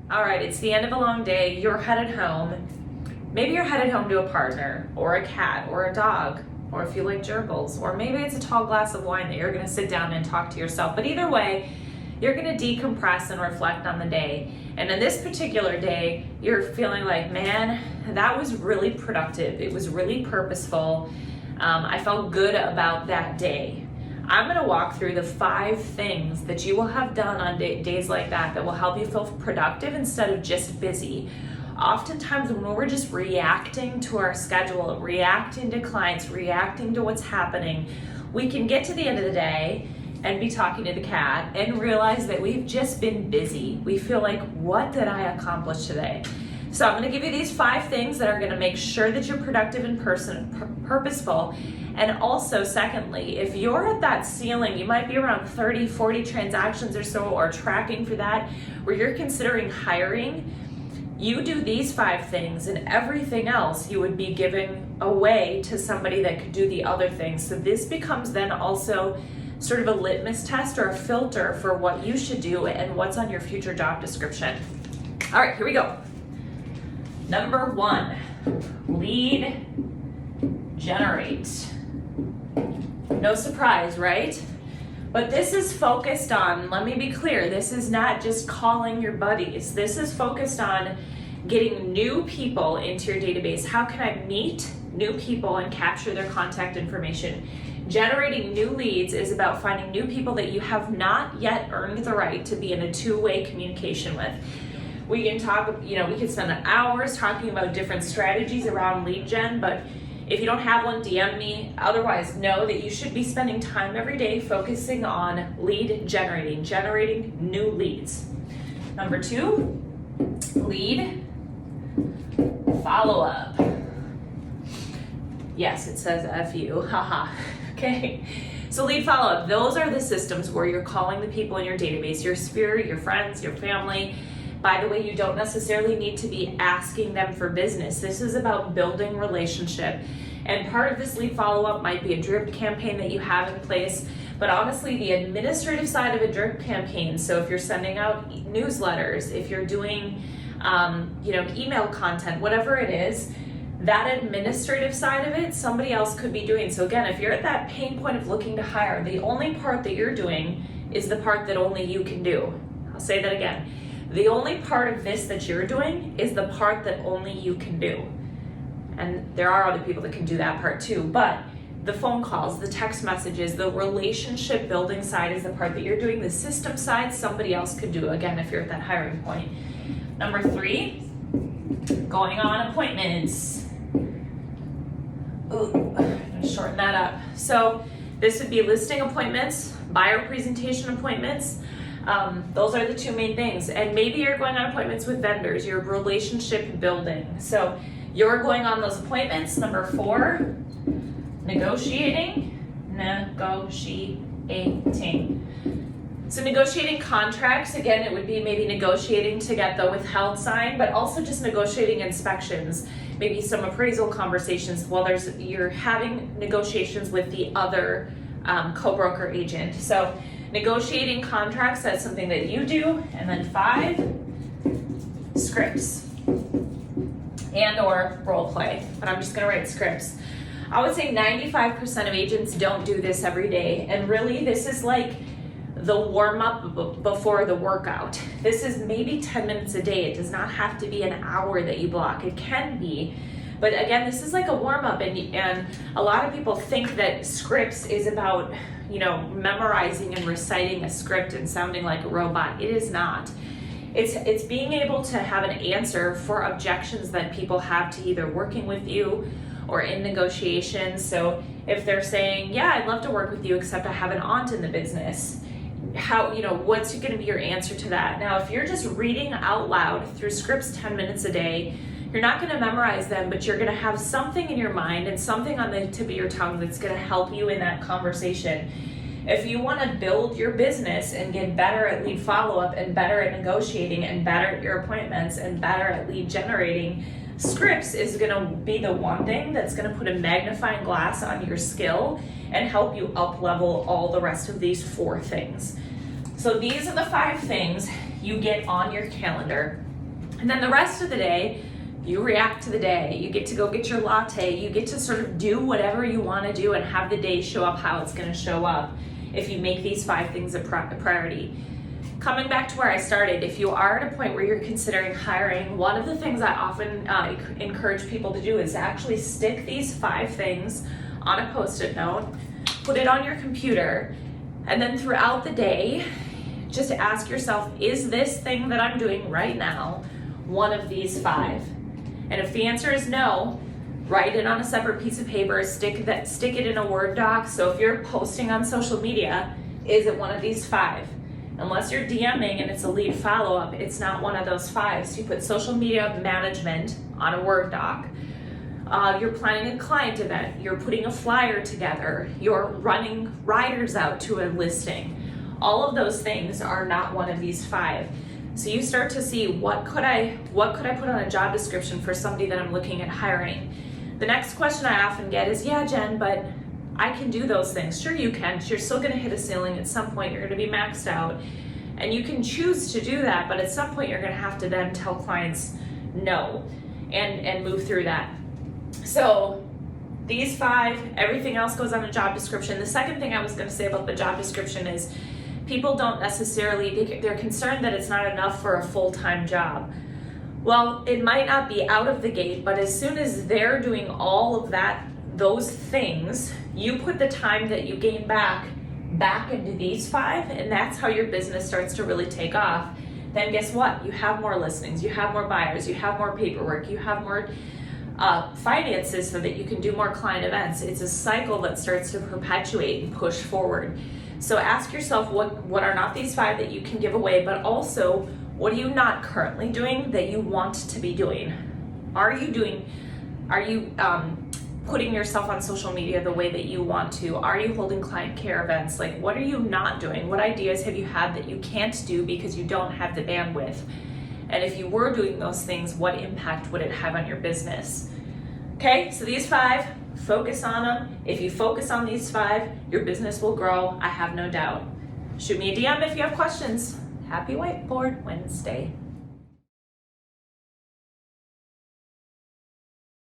All right, it's the end of a long day. You're headed home. Maybe you're headed home to a partner or a cat or a dog, or if you like gerbils, or maybe it's a tall glass of wine that you're going to sit down and talk to yourself. But either way, you're going to decompress and reflect on the day. And in this particular day, you're feeling like, man, that was really productive. It was really purposeful. I felt good about that day. I'm going to walk through the 5 things that you will have done on days like that will help you feel productive instead of just busy. Oftentimes when we're just reacting to our schedule, reacting to clients, reacting to what's happening, we can get to the end of the day and be talking to the cat and realize that we've just been busy. We feel like, what did I accomplish today? So I'm going to give you these 5 things that are going to make sure that you're productive and purposeful. And also, secondly, if you're at that ceiling, you might be around 30, 40 transactions or so, or tracking for that, where you're considering hiring, you do these 5 things and everything else you would be giving away to somebody that could do the other things. So this becomes then also sort of a litmus test or a filter for what you should do and what's on your future job description. All right, here we go. Number 1, lead generate. No surprise, right? But this is focused on, let me be clear, this is not just calling your buddies. This is focused on getting new people into your database. How can I meet new people and capture their contact information? Generating new leads is about finding new people that you have not yet earned the right to be in a 2-way communication with. We can talk, we could spend hours talking about different strategies around lead gen, but if you don't have one, DM me. Otherwise, know that you should be spending time every day focusing on lead generating new leads. Number 2, lead follow-up. Yes, it says FU, haha. Okay, so lead follow-up, those are the systems where you're calling the people in your database, your sphere, your friends, your family. By the way, you don't necessarily need to be asking them for business. This is about building relationship. And part of this lead follow-up might be a drip campaign that you have in place, but honestly, the administrative side of a drip campaign, so if you're sending out newsletters, if you're doing email content, whatever it is, that administrative side of it, somebody else could be doing. So again, if you're at that pain point of looking to hire, the only part that you're doing is the part that only you can do. I'll say that again. The only part of this that you're doing is the part that only you can do. And there are other people that can do that part too, but the phone calls, the text messages, the relationship building side is the part that you're doing. The system side, somebody else could do, again, if you're at that hiring point. Number 3, going on appointments. Ooh, I'm gonna shorten that up. So this would be listing appointments, buyer presentation appointments. Those are the 2 main things. And maybe you're going on appointments with vendors, you're relationship building. So you're going on those appointments. Number 4, negotiating. So negotiating contracts, again, it would be maybe negotiating to get the withheld sign, but also just negotiating inspections, maybe some appraisal conversations while you're having negotiations with the other co-broker agent. So negotiating contracts, that's something that you do. And then 5, scripts and or role play, but I'm just gonna write scripts. I would say 95% of agents don't do this every day, and really this is like the warm-up before the workout. This is maybe 10 minutes a day. It does not have to be an hour that you block. It can be, but again, this is like a warm-up, and a lot of people think that scripts is about memorizing and reciting a script and sounding like a robot. It is not. It's being able to have an answer for objections that people have to either working with you or in negotiations. So if they're saying, yeah, I'd love to work with you, except I have an aunt in the business, what's going to be your answer to that? Now, if you're just reading out loud through scripts 10 minutes a day, you're not going to memorize them, but you're going to have something in your mind and something on the tip of your tongue that's going to help you in that conversation. If you want to build your business and get better at lead follow-up and better at negotiating and better at your appointments and better at lead generating, scripts is going to be the one thing that's going to put a magnifying glass on your skill and help you up level all the rest of these 4 things. So these are the 5 things you get on your calendar And then the rest of the day, you react to the day. You get to go get your latte. You get to sort of do whatever you want to do and have the day show up how it's going to show up if you make these 5 things a priority. Coming back to where I started, if you are at a point where you're considering hiring, one of the things I often encourage people to do is actually stick these 5 things on a Post-it note, put it on your computer, and then throughout the day, just ask yourself, is this thing that I'm doing right now one of these 5? And if the answer is no, write it on a separate piece of paper, stick it in a Word doc. So if you're posting on social media, is it one of these 5? Unless you're DMing and it's a lead follow-up, it's not one of those 5. So you put social media management on a Word doc. You're planning a client event, you're putting a flyer together, you're running riders out to a listing. All of those things are not one of these 5. So you start to see what could I put on a job description for somebody that I'm looking at hiring. The next question I often get is, yeah, Jen, but I can do those things. Sure you can. You're still going to hit a ceiling at some point. You're going to be maxed out. And you can choose to do that, but at some point you're going to have to then tell clients no and move through that. So these 5, everything else goes on a job description. The second thing I was going to say about the job description is people don't necessarily, they're concerned that it's not enough for a full-time job. Well, it might not be out of the gate, but as soon as they're doing all of those things, you put the time that you gain back into these 5, and that's how your business starts to really take off. Then guess what? You have more listings, you have more buyers, you have more paperwork, you have more finances so that you can do more client events. It's a cycle that starts to perpetuate and push forward. So ask yourself what are not these 5 that you can give away, but also what are you not currently doing that you want to be doing? Are you putting yourself on social media the way that you want to? Are you holding client care events? Like, what are you not doing? What ideas have you had that you can't do because you don't have the bandwidth? And if you were doing those things, what impact would it have on your business? Okay, so these 5, focus on them. If you focus on these 5, your business will grow, I have no doubt. Shoot me a DM if you have questions. Happy Whiteboard Wednesday.